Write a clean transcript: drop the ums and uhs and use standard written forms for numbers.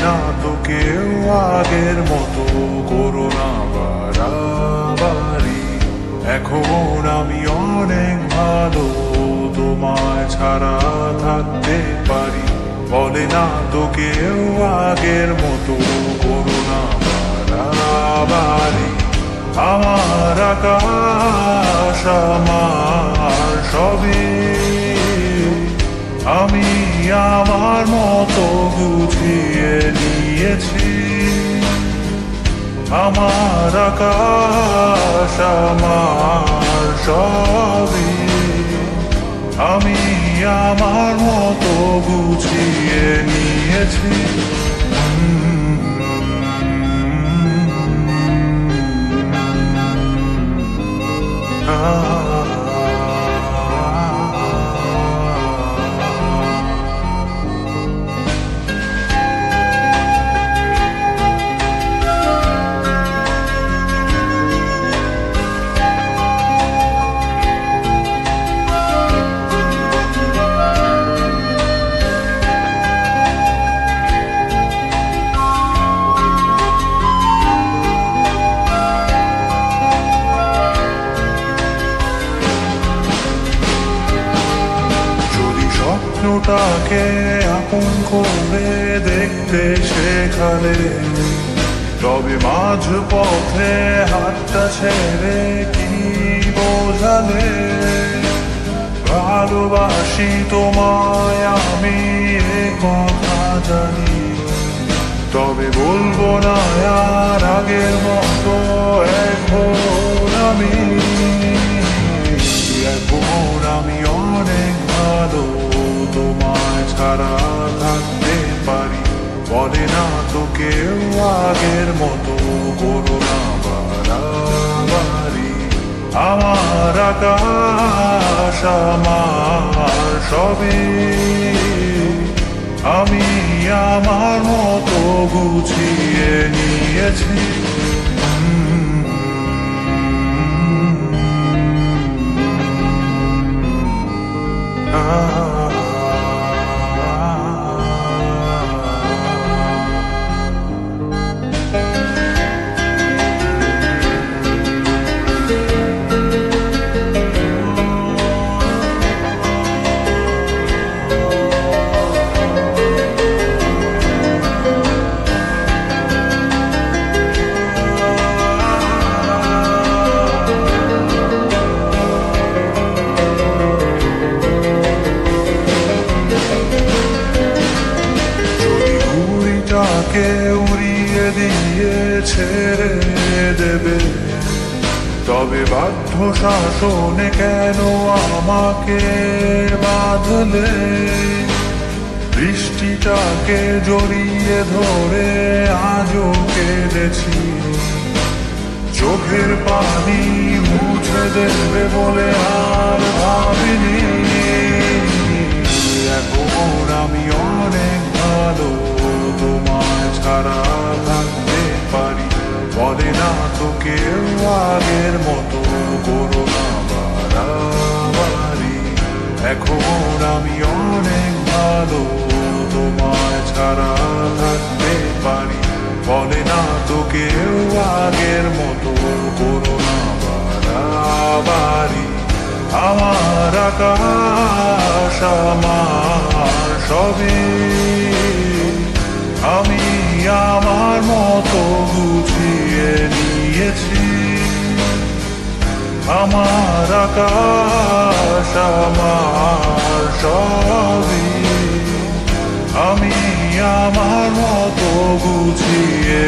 না তো কেউ আগের মতো করো না বাড়াবাড়ি। এখন আমি অনেক ভালো, তোমায় ছাড়া থাকতে পারি। বলে না তো কেউ আগের মতো করো না বাড়াবাড়ি। আমার আকাশ আমার সবই, আমি আমার মতো গুছিয়ে নিয়েছি। আমার আকাশ আমার সবই, আমি আমার মতো গুছিয়ে নিয়েছি। স্বপ্নটাকে আপন করে দেখতে শেখালে, তবে মাঝ পথে হাতটা ছেড়ে কি বোঝালে। ভালোবাসি তোমায় আমি এ কথা জানি, তবে বলবো না আর আগের মতো এখন আমি। এখন আমি অনেক ভালো, তোমায় ছাড়া থাকতে পারি। বলে না তো কেউ আগের মতো করো না বাড়াবাড়ি। আমার আকাশ আমার সবই, আমি আমার মতো গুছিয়ে নিয়েছি। উড়িয়ে দিয়ে ছেড়ে দেবে, তবে বাধ্য শাসনে কেন আমাকে বাঁধলে। বৃষ্টিটাকে জড়িয়ে ধরে আজও কেঁদেছি, চোখের পানি মুছে দেবে বলে আর ভাবিনি। এখন আমি অনেক ভালো, তোমায় ছাড়া থাকতে পারি। বলে না তো কেউ আগের মতো করো না বাড়াবাড়ি। এখন আমি অনেক ভালো, তোমায় ছাড়া থাকতে পারি। বলে না তো কেউ আগের মতো করো না বাড়াবাড়ি। আমার আকাশ আমার সবই, আমি আমার মতো গুছিয়ে নিয়েছি। আমার আকাশ আমার সবই, আমি আমার মতো গুছিয়ে